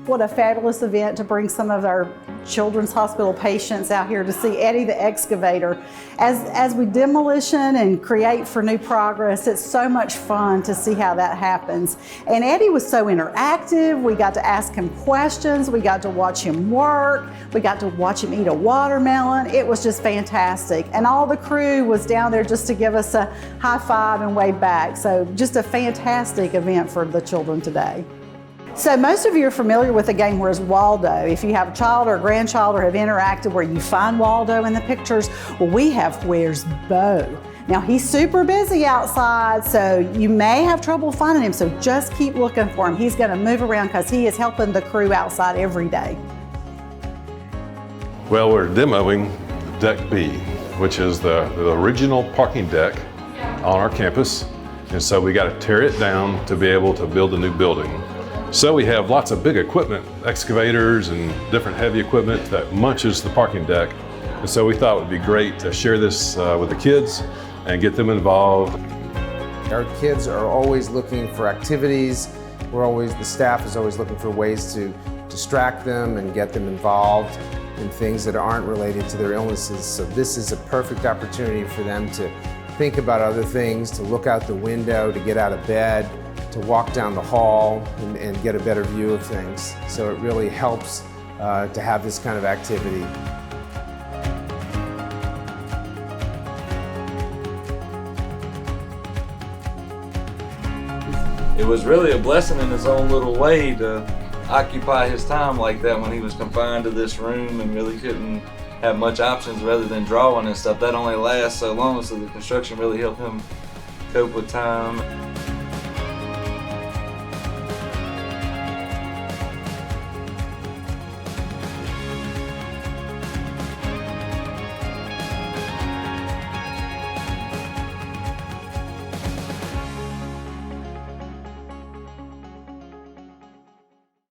What a fabulous event to bring some of our Children's Hospital patients out here to see Eddie the excavator. As we demolition and create for new progress, it's so much fun to see how that happens. And Eddie was so interactive. We got to ask him questions. We got to watch him work. We got to watch him eat a watermelon. It was just fantastic. And all the crew was down there just to give us a high five and wave back. So just a fantastic event for the children today. So most of you are familiar with the game Where's Waldo. If you have a child or a grandchild or have interacted where you find Waldo in the pictures, well, we have Where's Bo. Now he's super busy outside, so you may have trouble finding him, so just keep looking for him. He's gonna move around because he is helping the crew outside every day. Well, we're demoing Deck B, which is the original parking deck on our campus. And so we got to tear it down to be able to build a new building. So we have lots of big equipment, excavators and different heavy equipment that munches the parking deck. And so we thought it would be great to share this with the kids and get them involved. Our kids are always looking for activities. The staff is always looking for ways to distract them and get them involved in things that aren't related to their illnesses. So this is a perfect opportunity for them to think about other things, to look out the window, to get out of bed, to walk down the hall and get a better view of things. So it really helps to have this kind of activity. It was really a blessing in his own little way to occupy his time like that when he was confined to this room and really couldn't have much options rather than drawing and stuff. That only lasts so long, so the construction really helped him cope with time.